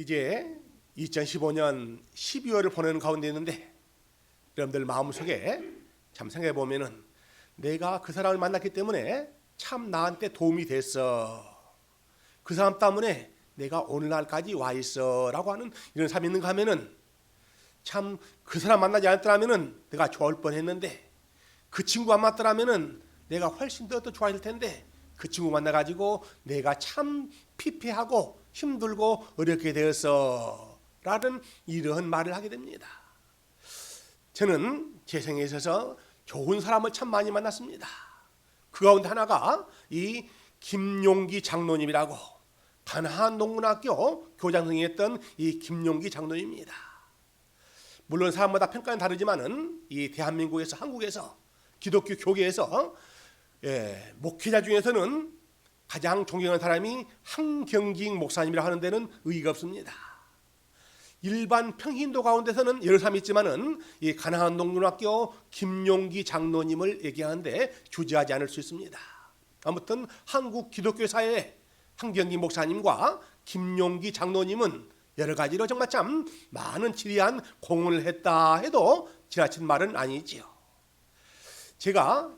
이제 2015년 12월을 보내는 가운데 있는데 여러분들 마음속에 참 생각해 보면은 내가 그 사람을 만났기 때문에 참 나한테 도움이 됐어. 그 사람 때문에 내가 오늘날까지 와 있어라고 하는 이런 사람이 있는가 하면은 참 그 사람 만나지 않았더라면은 내가 좋을 뻔했는데 그 친구 안 만났더라면은 내가 훨씬 더 좋아질 텐데 그 친구 만나가지고 내가 참 피폐하고 힘들고 어렵게 되었어 라는 이러한 말을 하게 됩니다. 저는 제 생에 있어서 좋은 사람을 참 많이 만났습니다. 그 가운데 하나가 이 김용기 장로님이라고 가나안 농문학교 교장선생이었던 이 김용기 장로님입니다. 물론 사람마다 평가는 다르지만은 이 대한민국에서 한국에서 기독교 교계에서 목회자 중에서는 가장 존경하는 사람이 한경직 목사님이라 하는 데는 의의가 없습니다. 일반 평신도 가운데서는 여러 사람이 있지만은 이 가나안 농문학교 김용기 장로님을 얘기하는데 주저하지 않을 수 있습니다. 아무튼 한국 기독교 사회에 한경직 목사님과 김용기 장로님은 여러 가지로 정말 참 많은 지리한 공헌을 했다 해도 지나친 말은 아니지요. 제가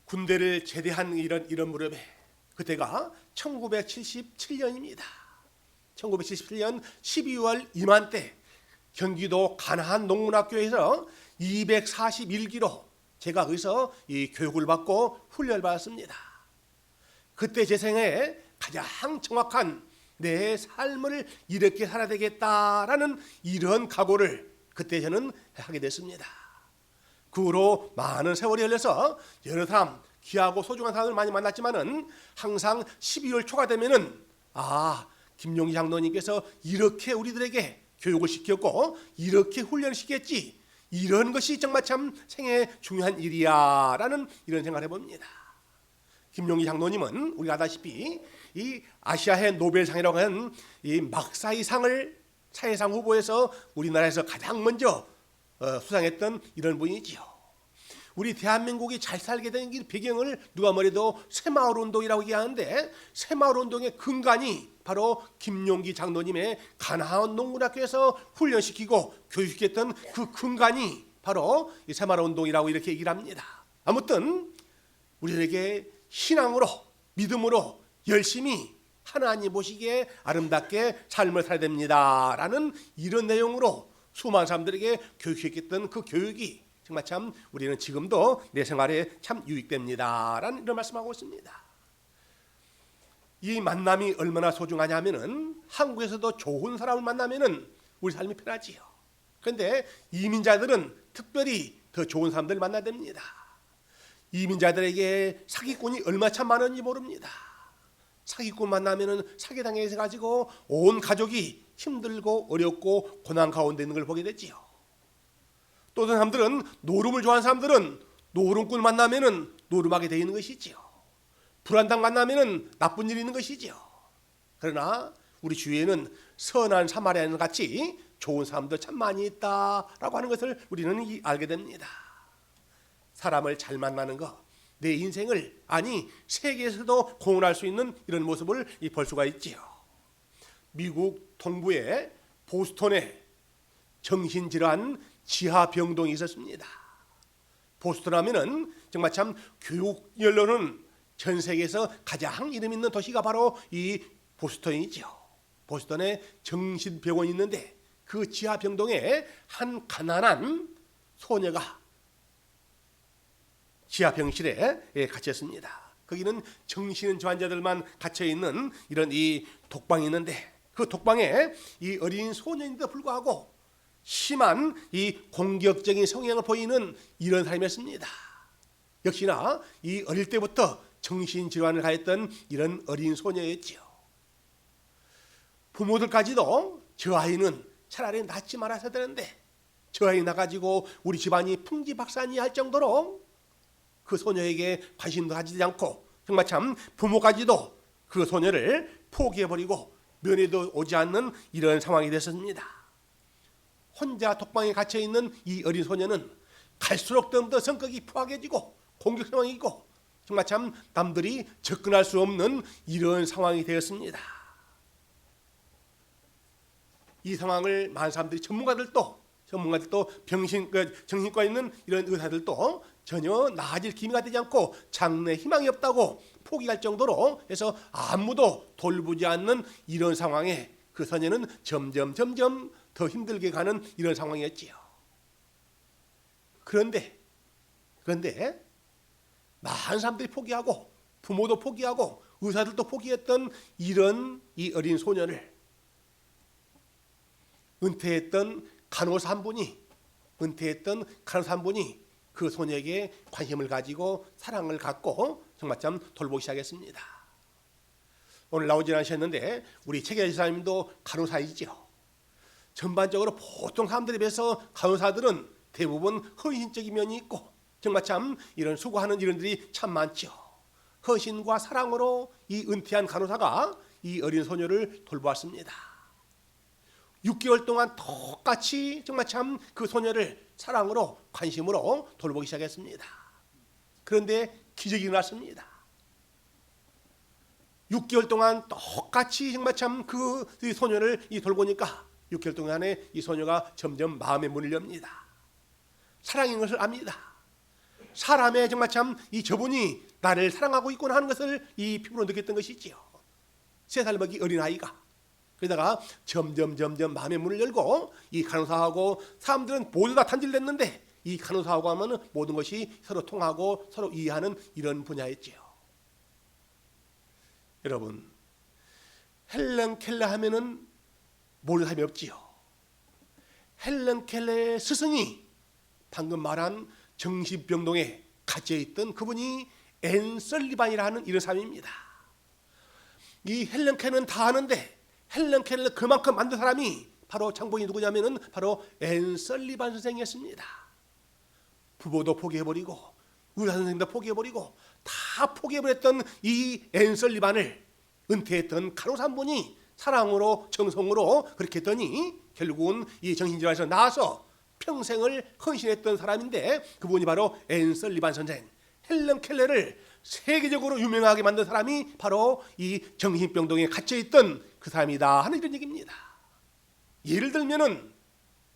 군대를 제대한 이런 무렵에 그때가 1977년입니다. 1977년 12월 이맘때 경기도 가나안 농문학교에서 241기로 제가 거기서 이 교육을 받고 훈련을 받았습니다. 그때 제 생에 가장 정확한 내 삶을 이렇게 살아야 되겠다라는 이런 각오를 그때 저는 하게 됐습니다. 그 후로 많은 세월이 흘러서 여러 사람 귀하고 소중한 사람을 많이 만났지만은 항상 12월 초가 되면은 김용기 장로님께서 이렇게 우리들에게 교육을 시켰고 이렇게 훈련을 시켰지 이런 것이 정말 참 생애 중요한 일이야라는 이런 생각을 해봅니다. 김용기 장로님은 우리가 아다시피 이 아시아의 노벨상이라고 하는 이 막사이 상을 사회상 후보에서 우리나라에서 가장 먼저 수상했던 이런 분이지요. 우리 대한민국이 잘 살게 된 배경을 누가 뭐래도 새마을 운동이라고 얘기하는데 새마을 운동의 근간이 바로 김용기 장로님의 가나안 농문학교에서 훈련시키고 교육시켰던 그 근간이 바로 이 새마을 운동이라고 이렇게 얘기를 합니다. 아무튼 우리들에게 신앙으로 믿음으로 열심히 하나님 보시기에 아름답게 삶을 살아야 됩니다라는 이런 내용으로 수많은 사람들에게 교육시켰던 그 교육이 정말 참 우리는 지금도 내 생활에 참 유익됩니다라는 이런 말씀하고 있습니다. 이 만남이 얼마나 소중하냐면은 한국에서도 좋은 사람을 만나면은 우리 삶이 편하지요. 그런데 이민자들은 특별히 더 좋은 사람들을 만나야 됩니다. 이민자들에게 사기꾼이 얼마 참 많은지 모릅니다. 사기꾼 만나면은 사기당해서 가지고 온 가족이 힘들고 어렵고 고난 가운데 있는 걸 보게 되지요. 또 어떤 사람들은 노름을 좋아하는 사람들은 노름꾼 만나면은 노름하게 되어 있는 것이지요. 불안당 만나면은 나쁜 일이 있는 것이지요. 그러나 우리 주위에는 선한 사마리아인 같이 좋은 사람들 참 많이 있다라고 하는 것을 우리는 알게 됩니다. 사람을 잘 만나는 것, 내 인생을 아니 세계에서도 공헌할 수 있는 이런 모습을 볼 수가 있지요. 미국 동부의 보스턴에 정신질환 지하병동이 있었습니다. 보스턴 하면은 정말 참 교육열로는 전 세계에서 가장 이름 있는 도시가 바로 이 보스턴이죠. 보스턴에 정신병원이 있는데 그 지하병동에 한 가난한 소녀가 지하병실에 갇혔습니다. 거기는 정신 환자들만 갇혀 있는 이런 이 독방이 있는데 그 독방에 이 어린 소년인데도 불구하고 심한 이 공격적인 성향을 보이는 이런 사람이었습니다. 역시나 이 어릴 때부터 정신질환을 가했던 이런 어린 소녀였지요. 부모들까지도 저 아이는 차라리 낳지 말아야 되는데 저 아이 낳아가지고 우리 집안이 풍지박산이 할 정도로 그 소녀에게 관심도 가지지 않고 정말 참 부모까지도 그 소녀를 포기해버리고 면회도 오지 않는 이런 상황이 됐습니다. 혼자 독방에 갇혀있는 이 어린 소녀는 갈수록 더 성격이 포악해지고 공격 상황이고 정말 참 남들이 접근할 수 없는 이런 상황이 되었습니다. 이 상황을 많은 사람들이 전문가들도 정신과 있는 이런 의사들도 전혀 나아질 기미가 되지 않고 장래 희망이 없다고 포기할 정도로 해서 아무도 돌보지 않는 이런 상황에 그 소녀는 점점 더 힘들게 가는 이런 상황이었지요. 그런데 많은 사람들이 포기하고 부모도 포기하고 의사들도 포기했던 이런 이 어린 소녀를 은퇴했던 간호사 한 분이 그 소녀에게 관심을 가지고 사랑을 갖고 정말 참 돌보기 시작했습니다. 오늘 나오지 않으셨는데 우리 최계자 지사님도 간호사이죠. 전반적으로 보통 사람들에 비해서 간호사들은 대부분 헌신적인 면이 있고 정말 참 이런 수고하는 일들이 참 많죠. 헌신과 사랑으로 이 은퇴한 간호사가 이 어린 소녀를 돌보았습니다. 6개월 동안 똑같이 정말 참 그 소녀를 사랑으로 관심으로 돌보기 시작했습니다. 그런데 기적이 일어났습니다. 6개월 동안 똑같이 정말 참 그 소녀를 돌보니까 6개월 동안에 이 소녀가 점점 마음의 문을 엽니다. 사랑인 것을 압니다. 사람의 정말 참 이 저분이 나를 사랑하고 있구나 하는 것을 이 피부로 느꼈던 것이지요. 3살 먹이 어린 아이가. 그러다가 점점 마음의 문을 열고 이 간호사하고 사람들은 모두 다 탄질냈는데 이 간호사하고 하면 모든 것이 서로 통하고 서로 이해하는 이런 분야였지요. 여러분, 헬렌 켈러 하면은 모르는 사람이 없지요. 헬렌 켈러의 스승이 방금 말한 정신병동에 갇혀있던 그분이 앤 설리반이라는 이런 사람입니다. 이 헬렌 켈러는 다 아는데 헬렌 켈러 그만큼 만든 사람이 바로 장본이 누구냐면은 바로 앤 설리반 선생이었습니다. 부모도 포기해버리고 의사 선생님도 포기해버리고 다 포기해버렸던 이 앤 설리반을 은퇴했던 간호사 한 분이 사랑으로 정성으로 그렇게 했더니 결국은 이 정신질환에서 나와서 평생을 헌신했던 사람인데 그분이 바로 앤 설리반 선생. 헬렌 켈러를 세계적으로 유명하게 만든 사람이 바로 이 정신병동에 갇혀있던 그 사람이다 하는 이런 얘기입니다. 예를 들면은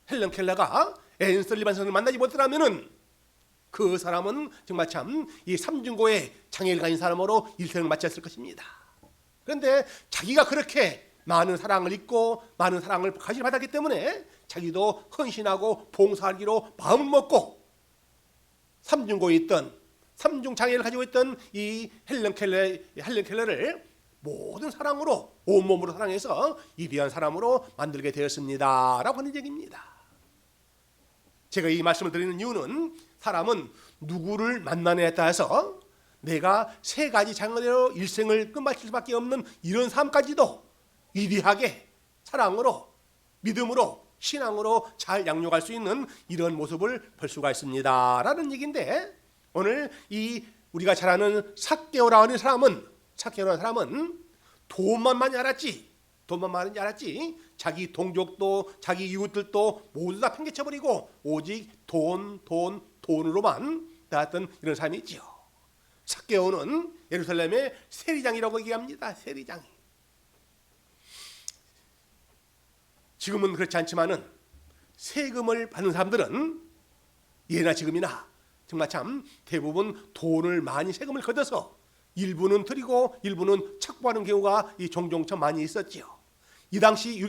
헬렌 켈러가 앤 설리반 선생을 만나지 못했다면은 그 사람은 정말 참 이 삼중고에 장애를 가진 사람으로 일생을 마쳤을 것입니다. 그런데 자기가 그렇게 많은 사랑을 입고 많은 사랑을 관심을 받았기 때문에 자기도 헌신하고 봉사하기로 마음을 먹고 삼중고에 있던 삼중 장애를 가지고 있던 이 헬렌 켈러를 모든 사랑으로 온몸으로 사랑해서 이 귀한 사람으로 만들게 되었습니다 라고 하는 얘기입니다. 제가 이 말씀을 드리는 이유는 사람은 누구를 만나느냐에 따라서 내가 3가지 장르로 일생을 끝마칠 수밖에 없는 이런 삶까지도 위대하게 사랑으로 믿음으로 신앙으로 잘 양육할 수 있는 이런 모습을 볼 수가 있습니다 라는 얘기인데, 오늘 이 우리가 잘 아는 삭개오라는 사람은 돈만 많이 알았지 자기 동족도 자기 이웃들도 모두 다 팽개쳐버리고 오직 돈으로만 나왔던 이런 사람이 있지요. 삭개오는 예루살렘의 세리장이라고 얘기합니다. 세리장이. 지금은 그렇지 않지만은 세금을 받는 사람들은 예나 지금이나 정말 참 대부분 돈을 많이 세금을 걷어서 일부는 드리고 일부는 착보하는 경우가 종종 참 많이 있었지요. 이 당시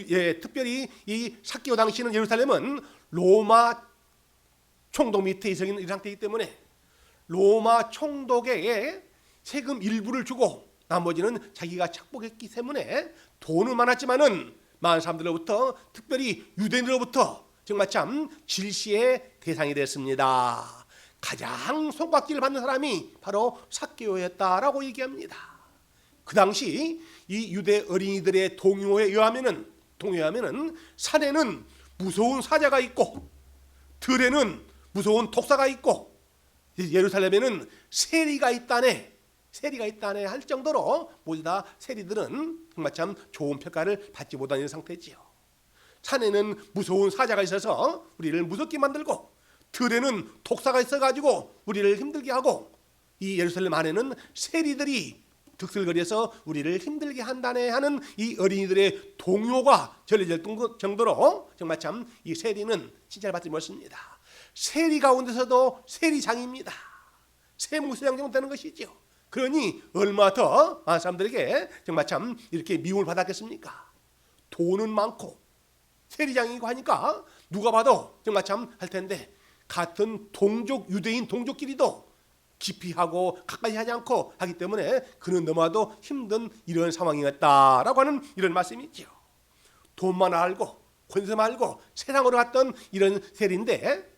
특별히 이 삭개오 당시는 예루살렘은 로마 총독 밑에 있는 상태이기 때문에 로마 총독에게 세금 일부를 주고 나머지는 자기가 착복했기 때문에 돈은 많았지만은 많은 사람들로부터 특별히 유대인으로부터 정말 참 질시의 대상이 됐습니다. 가장 손깍지를 받는 사람이 바로 삭개오였다라고 얘기합니다. 그 당시 이 유대 어린이들의 동요에 의하면은 산에는 무서운 사자가 있고 들에는 무서운 독사가 있고 예루살렘에는 세리가 있다네 할 정도로 모두 다 세리들은 정말 참 좋은 평가를 받지 못하는 상태지요. 산에는 무서운 사자가 있어서 우리를 무섭게 만들고 들에는 독사가 있어가지고 우리를 힘들게 하고 이 예루살렘 안에는 세리들이 득실거리에서 우리를 힘들게 한다네 하는 이 어린이들의 동요가 전해질 정도로 정말 참 이 세리는 칭찬을 받지 못습니다. 세리 가운데서도 세리장입니다. 세무서장 정도 되는 것이죠. 그러니 얼마 더 많은 사람들에게 정말 참 이렇게 미움을 받았겠습니까? 돈은 많고 세리장이고 하니까 누가 봐도 정말 참 할 텐데, 같은 동족, 유대인 동족끼리도 기피하고 가까이 하지 않고 하기 때문에 그는 너무나도 힘든 이런 상황이었다라고 하는 이런 말씀이죠. 돈만 알고 권세만 알고 세상으로 갔던 이런 세리인데,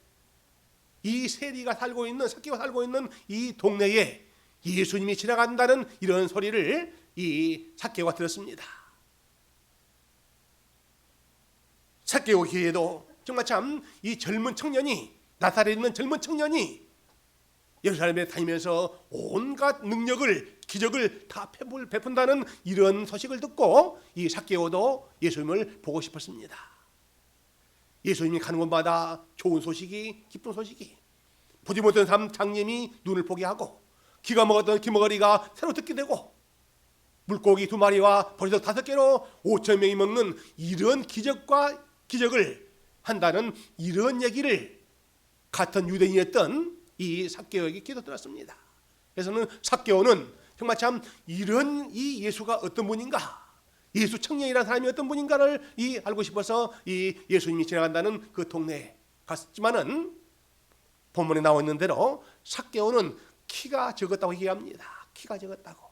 이 세리가 살고 있는, 삭개오가 살고 있는 이 동네에 예수님이 지나간다는 이런 소리를 이 삭개오가 들었습니다. 삭개오 기회에도 정말 참 이 젊은 청년이, 나사렛에 있는 젊은 청년이 예루살렘에 다니면서 온갖 능력을, 기적을 다 베푼다는 이런 소식을 듣고 이 삭개오도 예수님을 보고 싶었습니다. 예수님이 가는 곳마다 좋은 소식이, 기쁜 소식이, 보지 못한 장님이 눈을 보게 하고, 기가 먹었던 기머거리가 새로 듣게 되고, 물고기 2마리와 버리석 5개로 5,000명이 먹는 이런 기적을 한다는 이런 얘기를 같은 유대인이었던 이 삭개오에게 기도 들었습니다. 그래서는 삭개오는 정말 참 이런 이 예수가 어떤 분인가, 예수 청년이라는 사람이 어떤 분인가를 알고 싶어서 이 예수님이 지나간다는 그 동네에 갔지만은, 본문에 나와 있는 대로 삭개오는 키가 적었다고 얘기합니다. 키가 적었다고.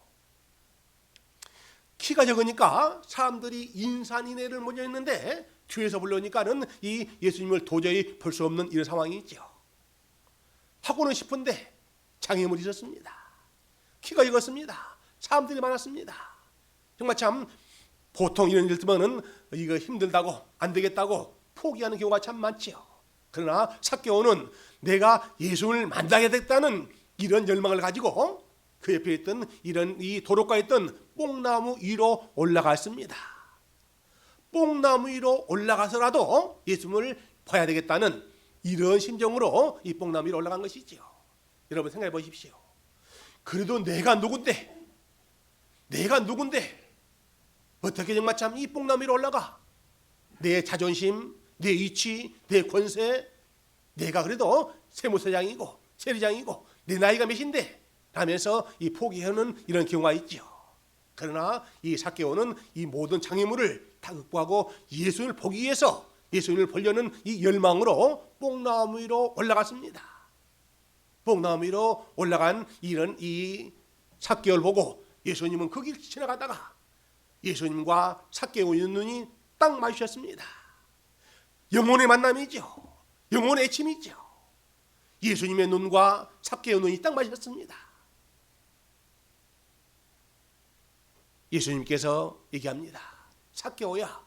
키가 적으니까 사람들이 인산인해를 모여 있는데 뒤에서 불러오니까는 이 예수님을 도저히 볼 수 없는 이런 상황이 있죠. 하고는 싶은데 장애물이 있었습니다. 키가 적었습니다. 사람들이 많았습니다. 정말 참 보통 이런 일 뜨면은 이거 힘들다고, 안 되겠다고 포기하는 경우가 참 많지요. 그러나 삭개오는 내가 예수를 만나야겠다는 이런 열망을 가지고 그 옆에 있던 이런 이 도로가에 있던 뽕나무 위로 올라갔습니다. 뽕나무 위로 올라가서라도 예수님을 봐야 되겠다는 이런 심정으로 이 뽕나무 위로 올라간 것이지요. 여러분 생각해 보십시오. 그래도 내가 누군데 어떻게 정말 참 이 뽕나무 위로 올라가? 내 자존심, 내 위치, 내 권세, 내가 그래도 세무서장이고 세리장이고 내 나이가 몇인데 라면서 이 포기하는 이런 경우가 있죠. 그러나 이 삭개오는 이 모든 장애물을 다 극복하고 예수님을 보기 위해서, 예수님을 보려는 이 열망으로 뽕나무 위로 올라갔습니다. 뽕나무 위로 올라간 이런 이 삭개오를 보고 예수님은 그 길 지나가다가 예수님과 삭개오의 눈이 딱 마주쳤습니다. 영혼의 만남이죠. 영혼의 애침이죠. 예수님의 눈과 삭개오의 눈이 딱 마주쳤습니다. 예수님께서 얘기합니다. 삭개오야,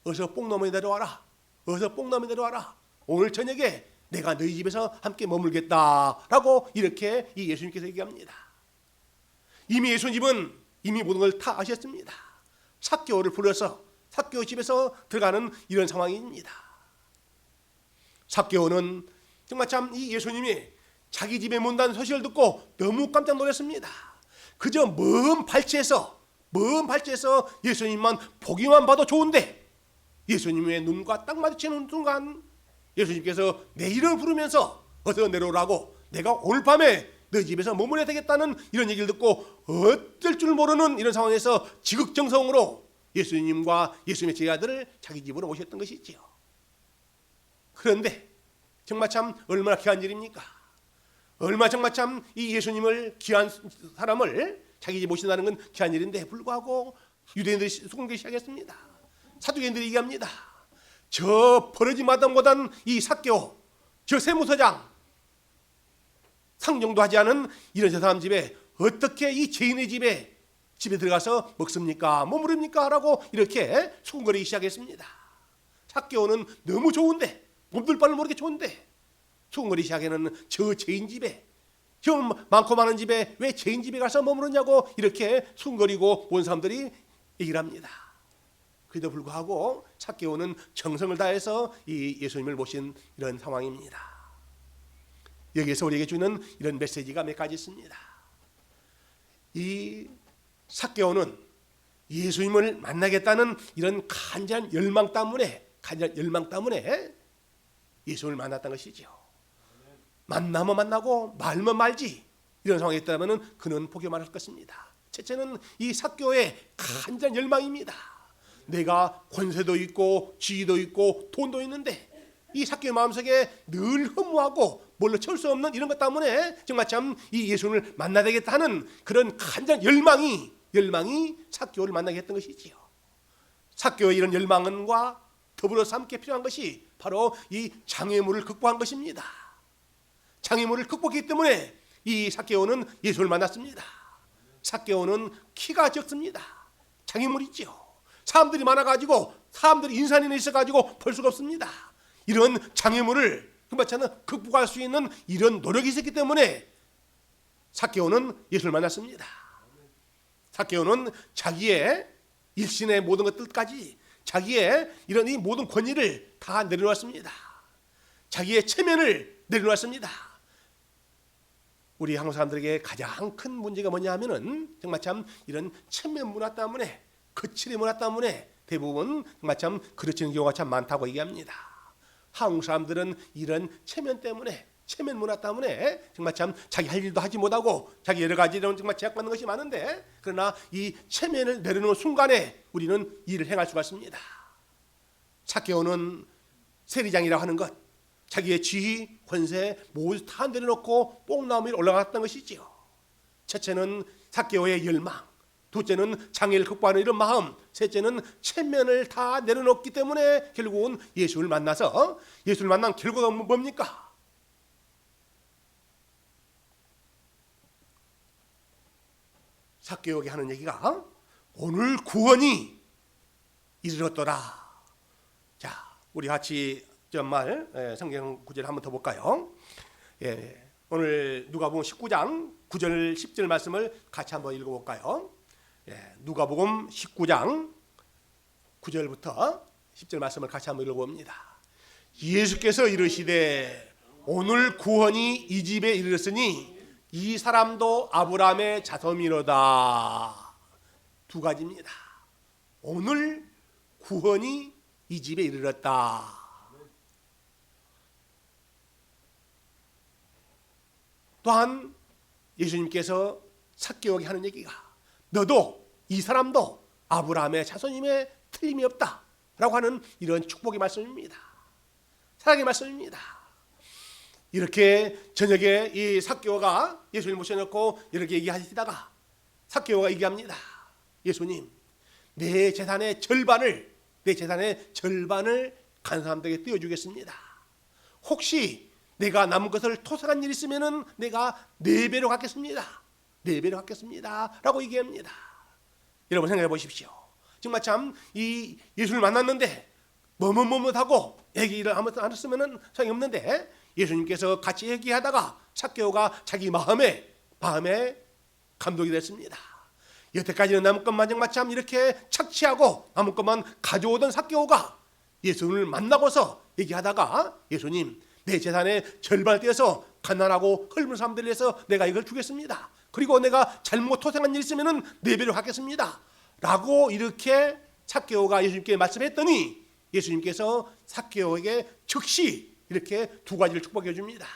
어서 뽕나무에 내려와라. 오늘 저녁에 내가 너희 집에서 함께 머물겠다라고 이렇게 이 예수님께서 얘기합니다. 이미 예수님은 이미 모든 걸 다 아셨습니다. 삭개오를 불러서 삭개오 집에서 들어가는 이런 상황입니다. 삭개오는 정말 참 이 예수님이 자기 집에 문다는 소식을 듣고 너무 깜짝 놀랐습니다. 그저 먼 발치에서 예수님만 보기만 봐도 좋은데, 예수님의 눈과 딱 마주치는 순간 예수님께서 내 이름을 부르면서 어서 내려오라고, 내가 오늘 밤에 너희 집에서 머물러야 되겠다는 이런 얘기를 듣고 어쩔 줄 모르는 이런 상황에서 지극정성으로 예수님과 예수님의 제자들을 자기 집으로 모셨던 것이지요. 그런데 정말 참 얼마나 귀한 일입니까? 얼마나 정말 참 이 예수님을, 귀한 사람을 자기 집에 모신다는 건 귀한 일인데 불구하고 유대인들이 수군하기 시작했습니다. 사두개인들이 얘기합니다. 저 버러지 마당보단 이 삭개오, 저 세무서장, 상종도 하지 않은 이런 저 사람 집에 어떻게 이 죄인의 집에 들어가서 먹습니까? 머무릅니까? 라고 이렇게 수군거리기 시작했습니다. 삭개오는 너무 좋은데, 몸둘 바를 모르게 좋은데 수군거리기 시작에는 저 죄인 집에, 저 많고 많은 집에 왜 죄인 집에 가서 머무르냐고 이렇게 수군거리고 온 사람들이 얘기를 합니다. 그래도 불구하고 삭개오는 정성을 다해서 이 예수님을 모신 이런 상황입니다. 여기에서 우리에게 주는 이런 메시지가 몇 가지 있습니다. 이 삭개오는 예수님을 만나겠다는 이런 간절한 열망 때문에 예수님을 만났던 것이죠. 만나면 만나고 말면 말지 이런 상황이 있다면 그는 포기 말할 것입니다. 첫째는 이 삭개오의 간절한 열망입니다. 내가 권세도 있고 지위도 있고 돈도 있는데 이 삭개오의 마음속에 늘 허무하고 뭘로 채울 수 없는 이런 것 때문에 정말 참 이 예수님을 만나야 되겠다 하는 그런 간절한 열망이 삭개오를 만나게 했던 것이지요. 삭개오의 이런 열망과 더불어서 함께 필요한 것이 바로 이 장애물을 극복한 것입니다. 장애물을 극복했기 때문에 이 삭개오는 예수를 만났습니다. 삭개오는 키가 적습니다. 장애물이죠. 사람들이 많아가지고 사람들이 인산인에 있어가지고 볼 수가 없습니다. 이런 장애물을 극복할 수 있는 이런 노력이 있었기 때문에 삭개오는 예수를 만났습니다. 삭개오는 자기의 일신의 모든 것들까지 자기의 이런 이 모든 권위를 다 내려놓았습니다. 자기의 체면을 내려놓았습니다. 우리 한국 사람들에게 가장 큰 문제가 뭐냐 하면은 정말 참 이런 체면 문화 때문에 거칠의 문화 때문에 대부분 정말 참 그르치는 경우가 참 많다고 얘기합니다. 한국 사람들은 이런 체면 문화 때문에 정말 참 자기 할 일도 하지 못하고 자기 여러 가지 이런 정말 제약받는 것이 많은데 그러나 이 체면을 내려놓은 순간에 우리는 일을 행할 수가 있습니다. 삭개오는 세리장이라고 하는 것, 자기의 지위, 권세 모두 다 내려놓고 뽕나무 위에 올라갔던 것이지요. 첫째는 삭개오의 열망, 둘째는 장애를 극복하는 이런 마음, 셋째는 체면을 다 내려놓기 때문에 결국은 예수를 만나서 예수를 만난 결과가 뭡니까? 삭개오에게 하는 얘기가 오늘 구원이 이르렀더라. 자, 우리 같이 정말 성경 구절 한번 더 볼까요? 오늘 누가복음 19장 9절 10절 말씀을 같이 한번 읽어볼까요? 누가복음 19장 9절부터 10절 말씀을 같이 한번 읽어봅니다. 예수께서 이르시되 오늘 구원이 이 집에 이르렀으니 이 사람도 아브라함의 자손이로다. 두 가지입니다. 오늘 구원이 이 집에 이르렀다. 또한 예수님께서 삭개오에게 하는 얘기가 너도 이 사람도 아브라함의 자손임에 틀림이 없다 라고 하는 이런 축복의 말씀입니다. 사랑의 말씀입니다. 이렇게 저녁에 이 삭개오가 예수님을 모셔놓고 이렇게 얘기하시다가 삭개오가 얘기합니다. 예수님, 내 재산의 절반을 간 사람들에게 떼어주겠습니다. 혹시 내가 남은 것을 토색한 일 있으면은 내가 4배로 갚겠습니다. 4배로 갚겠습니다. 라고 얘기합니다. 여러분 생각해 보십시오. 정말 참 이 예수를 만났는데 머뭇머뭇하고 얘기를 안 했으면은 소용이 없는데 예수님께서 같이 얘기하다가 삭개오가 자기 마음에 감동이 됐습니다. 여태까지는 남은 것만 정말 참 이렇게 착취하고 남은 것만 가져오던 삭개오가 예수님을 만나고서 얘기하다가 예수님, 내 재산의 절반을 떼어서 가난하고 헐문 사람들을 위해서 내가 이걸 주겠습니다. 그리고 내가 잘못 토생한 일 있으면 4배로 갚겠습니다. 라고 이렇게 삭개오가 예수님께 말씀했더니 예수님께서 삭개오에게 즉시 이렇게 두 가지를 축복해 줍니다.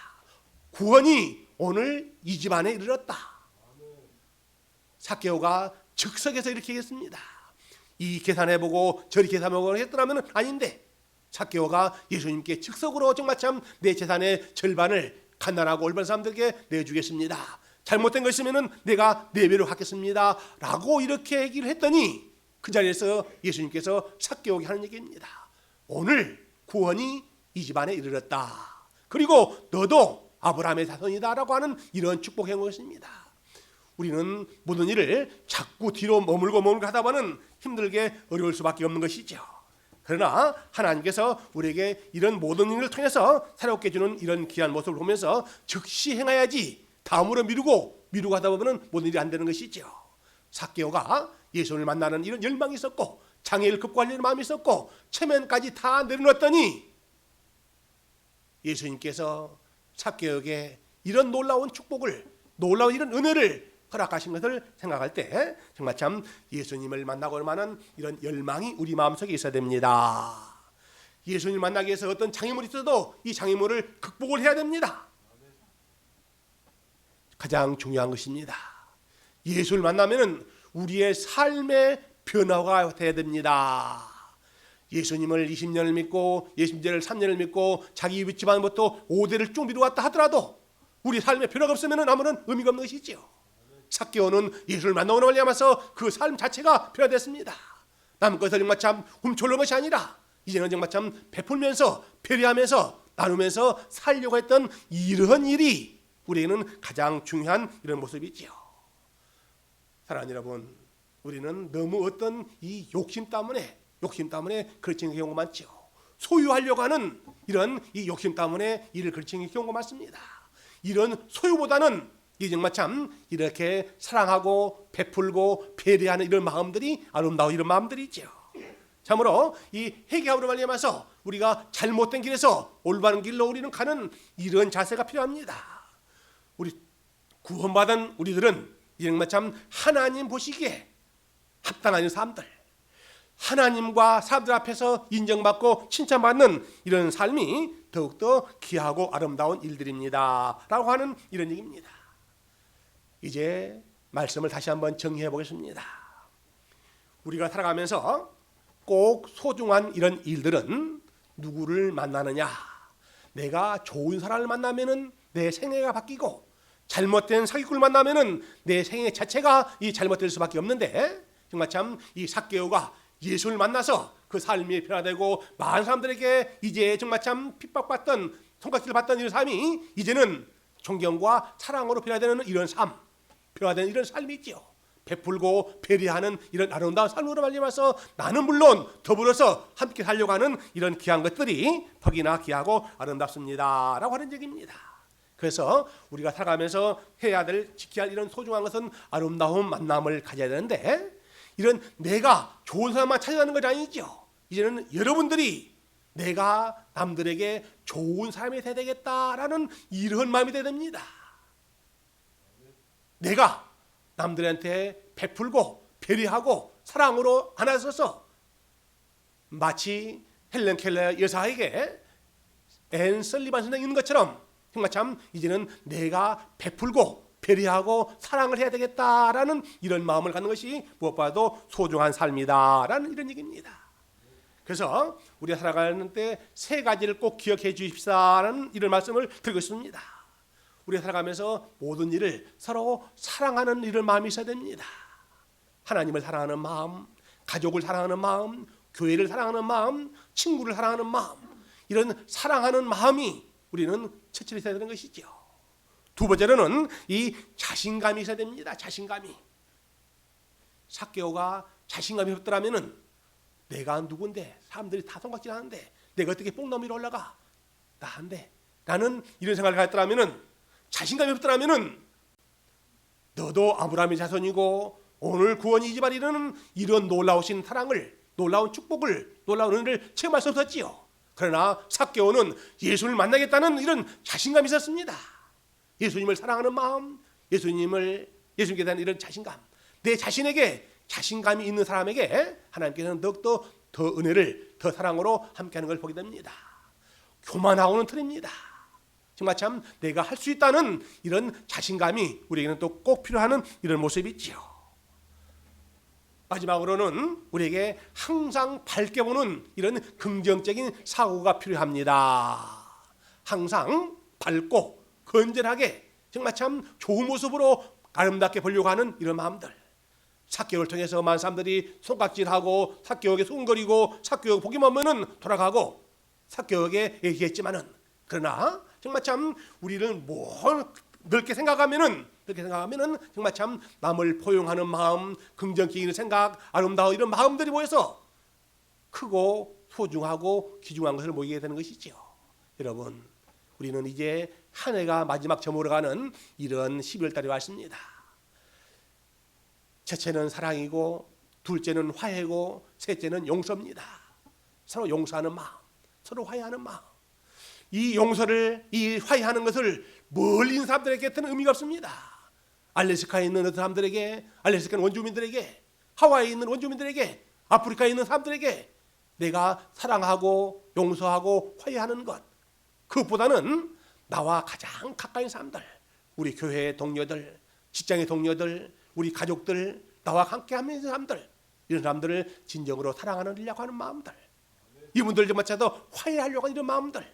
구원이 오늘 이 집안에 이르렀다. 삭개오가 즉석에서 이렇게 했습니다. 이 계산해보고 저리 계산해보고 했더라면 아닌데 삭개오가 예수님께 즉석으로 정말 참 내 재산의 절반을 가난하고 올바른 사람들에게 내주겠습니다. 잘못된 것 있으면 내가 4배로 갚겠습니다. 라고 이렇게 얘기를 했더니 그 자리에서 예수님께서 삭개오에게 하는 얘기입니다. 오늘 구원이 이 집안에 이르렀다. 그리고 너도 아브라함의 자손이다 라고 하는 이런 축복의 것입니다. 우리는 모든 일을 자꾸 뒤로 머물고 하다 보면 힘들게 어려울 수밖에 없는 것이죠. 그러나 하나님께서 우리에게 이런 모든 일을 통해서 새롭게 주는 이런 귀한 모습을 보면서 즉시 행해야지 다음으로 미루고 하다 보면 모든 일이 안 되는 것이죠. 삭개오가 예수를 만나는 이런 열망이 있었고 장애를 극복하려는 마음이 있었고 체면까지 다 내려놓았더니 예수님께서 삭개오에게 이런 놀라운 축복을, 놀라운 이런 은혜를 허락하신 것을 생각할 때 정말 참 예수님을 만나고 하는 이런 열망이 우리 마음속에 있어야 됩니다. 예수님을 만나기 위해서 어떤 장애물이 있어도 이 장애물을 극복을 해야 됩니다. 가장 중요한 것입니다. 예수를 만나면은 우리의 삶의 변화가 돼야 됩니다. 예수님을 20년을 믿고 예수님을 3년을 믿고 자기 집안부터 5대를 쭉 미루었다 하더라도 우리 삶에 변화가 없으면 아무런 의미가 없는 것이지요. 삭개오는 예수를 만나고 말미암아서 그 삶 자체가 변화됐습니다. 남의 것을 정말 참 훔쳐오는 것이 아니라 이제는 정말 참 베풀면서 배려하면서 나누면서 살려고 했던 이런 일이 우리에게는 가장 중요한 이런 모습이지요. 사랑하는 여러분, 우리는 너무 어떤 이 욕심 때문에 걸치는 경우가 많죠. 소유하려고 하는 이런 이 욕심 때문에 이를 걸치는 경우가 많습니다. 이런 소유보다는 이 정말 참 이렇게 사랑하고 베풀고 배려하는 이런 마음들이 아름다운 이런 마음들이죠. 참으로 이 회개함으로 말미암아서 우리가 잘못된 길에서 올바른 길로 우리는 가는 이런 자세가 필요합니다. 우리 구원받은 우리들은 정말 참 하나님 보시기에 합당한 사람들, 하나님과 사람들 앞에서 인정받고 칭찬받는 이런 삶이 더욱더 귀하고 아름다운 일들입니다 라고 하는 이런 얘기입니다. 이제 말씀을 다시 한번 정리해 보겠습니다. 우리가 살아가면서 꼭 소중한 이런 일들은 누구를 만나느냐, 내가 좋은 사람을 만나면은 내 생애가 바뀌고 잘못된 사기꾼을 만나면은 내 생애 자체가 이 잘못될 수밖에 없는데 정말 참 이 삭개오가 예수를 만나서 그 삶이 변화되고 많은 사람들에게 이제 정말 참 핍박받던 손가락질을 받던 이런 삶이 이제는 존경과 사랑으로 변화되는 이런 삶, 변화되는 이런 삶이 있죠. 베풀고 배려하는 이런 아름다운 삶으로 말미암아서 나는 물론 더불어서 함께 살려고 하는 이런 귀한 것들이 덕이나 귀하고 아름답습니다 라고 하는 얘기입니다. 그래서 우리가 살아가면서 해야 될 지켜야 할 이런 소중한 것은 아름다운 만남을 가져야 되는데 이런 내가 좋은 사람만 찾아가는 것이 아니죠. 이제는 여러분들이 내가 남들에게 좋은 사람이 되어야 되겠다라는 이런 마음이 되어야 됩니다. 내가 남들한테 베풀고 배려하고 사랑으로 안아서서 마치 헬렌 켈러 여사에게 앤 설리반 선생이 있는 것처럼 정말 참 이제는 내가 베풀고 배려하고 사랑을 해야 되겠다라는 이런 마음을 갖는 것이 무엇보다도 소중한 삶이다라는 이런 얘기입니다. 그래서 우리가 살아가는 때 세 가지를 꼭 기억해 주십사라는 이런 말씀을 드리고 있습니다. 우리가 살아가면서 모든 일을 서로 사랑하는 이런 마음이 있어야 됩니다. 하나님을 사랑하는 마음, 가족을 사랑하는 마음, 교회를 사랑하는 마음, 친구를 사랑하는 마음, 이런 사랑하는 마음이 우리는 첫째로 있어야 되는 것이죠. 두 번째로는 이 자신감이 있어야 됩니다. 자신감이. 삭개오가 자신감이 없더라면은 내가 누군데 사람들이 다 손가락질하는데 내가 어떻게 뽕나무 위로 올라가? 나 안 돼. 나는 이런 생각을 했더라면은 자신감이 없더라면은 너도 아브라함의 자손이고 오늘 구원이 이집을 이루는 이런 놀라우신 사랑을, 놀라운 축복을, 놀라운 은혜를 체험할 수 없었지요. 그러나 삭개오는 예수를 만나겠다는 이런 자신감이 있었습니다. 예수님을 사랑하는 마음, 예수님께 대한 이런 자신감, 내 자신에게 자신감이 있는 사람에게 하나님께서는 더욱더 더 은혜를, 더 사랑으로 함께하는 걸 보게 됩니다. 교만하고는 틀립니다. 정말 참 내가 할 수 있다는 이런 자신감이 우리에게는 또 꼭 필요한 이런 모습이 있죠. 마지막으로는 우리에게 항상 밝게 보는 이런 긍정적인 사고가 필요합니다. 항상 밝고 건전하게 정말 참 좋은 모습으로 아름답게 보려고 하는 이런 마음들. 삭개오를 통해서 많은 사람들이 손깍질하고 삭개오에게 수군거리고 삭개오 보기만 하면은 돌아가고 삭개오에게 얘기했지만은 그러나 정말 참 우리는 넓게 생각하면은 정말 참 남을 포용하는 마음, 긍정적인 있는 생각, 아름다운 이런 마음들이 모여서 크고 소중하고 귀중한 것을 모이게 되는 것이죠. 여러분, 우리는 이제 한 해가 마지막 저물어가는 이런 12월 달이 왔습니다. 첫째는 사랑이고 둘째는 화해고 셋째는 용서입니다. 서로 용서하는 마음, 서로 화해하는 마음. 이 용서를, 이 화해하는 것을 멀리 있는 사람들에게는 의미가 없습니다. 알래스카에 있는 어떤 사람들에게, 알래스카 원주민들에게, 하와이에 있는 원주민들에게, 아프리카에 있는 사람들에게 내가 사랑하고 용서하고 화해하는 것, 그것보다는 나와 가장 가까이 있는 사람들, 우리 교회의 동료들, 직장의 동료들, 우리 가족들, 나와 함께하는 있는 사람들, 이런 사람들을 진정으로 사랑하려고 하는 마음들, 이분들 좀 마찬가지로 화해하려고 하는 이런 마음들,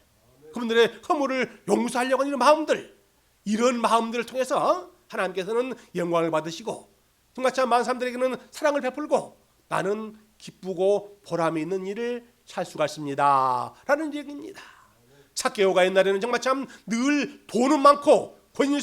그분들의 허물을 용서하려고 하는 이런 마음들, 이런 마음들을 통해서 하나님께서는 영광을 받으시고 정말 많은 사람들에게는 사랑을 베풀고 나는 기쁘고 보람이 있는 일을 살 수가 있습니다 라는 얘기입니다. 삭개오가 옛날에는 정말 참 늘 돈은 많고 권위는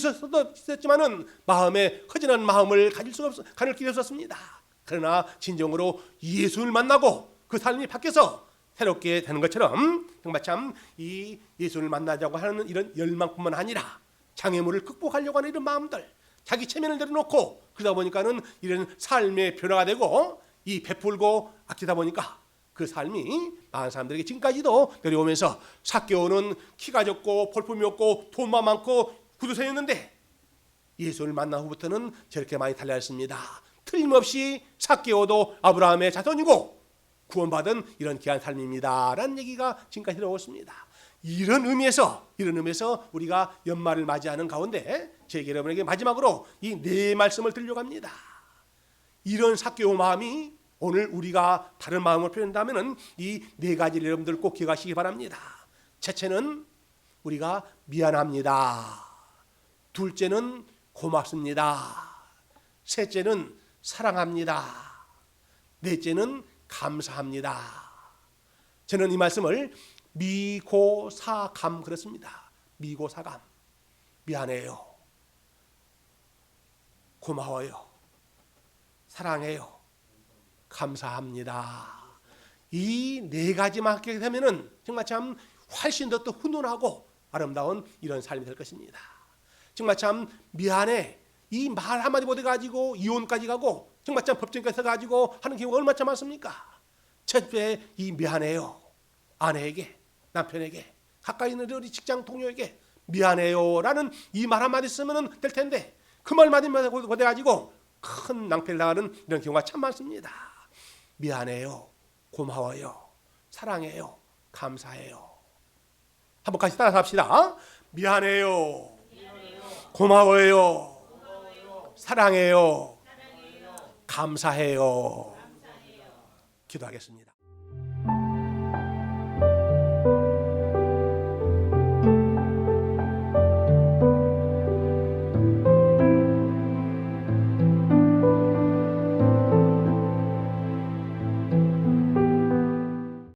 있었지만은 마음에 허전한 마음을 가질 길이 없었습니다. 그러나 진정으로 예수를 만나고 그 삶이 바뀌어서 새롭게 되는 것처럼 정말 참 이 예수를 만나자고 하는 이런 열망뿐만 아니라 장애물을 극복하려고 하는 이런 마음들, 자기 체면을 내려놓고 그러다 보니까는 이런 삶의 변화가 되고 이 베풀고 아끼다 보니까 그 삶이 많은 사람들에게 지금까지도 내려오면서 삭개오는 키가 적고 볼품이 없고 돈만 많고 구두쇠였는데 예수를 만난 후부터는 저렇게 많이 달라졌습니다. 틀림없이 삭개오도 아브라함의 자손이고 구원받은 이런 귀한 삶입니다 라는 얘기가 지금까지 들어왔습니다. 이런 의미에서 우리가 연말을 맞이하는 가운데 제게 여러분에게 마지막으로 이 네 말씀을 드리려고 합니다. 이런 삭개오 마음이 오늘 우리가 다른 마음을 표현한다면 이 네 가지를 여러분들 꼭 기억하시기 바랍니다. 첫째는 우리가 미안합니다. 둘째는 고맙습니다. 셋째는 사랑합니다. 넷째는 감사합니다. 저는 이 말씀을 미고사감 그렇습니다. 미고사감. 미안해요. 고마워요. 사랑해요. 감사합니다. 이 네 가지만 하게 되면은 정말 참 훨씬 더 또 훈훈하고 아름다운 이런 삶이 될 것입니다. 정말 참 미안해. 이 말 한마디 못 해가지고 이혼까지 가고 정말 참 법정까지 가지고 하는 경우가 얼마나 참 많습니까? 첫째 이 미안해요. 아내에게, 남편에게, 가까이 있는 우리 직장 동료에게 미안해요라는 이 말 한마디 쓰면 될 텐데 그 말 한마디만 못 해가지고 큰 낭패를 당하는 이런 경우가 참 많습니다. 미안해요. 고마워요. 사랑해요. 감사해요. 한번 같이 따라서 합시다. 미안해요. 고마워요. 사랑해요. 감사해요. 기도하겠습니다.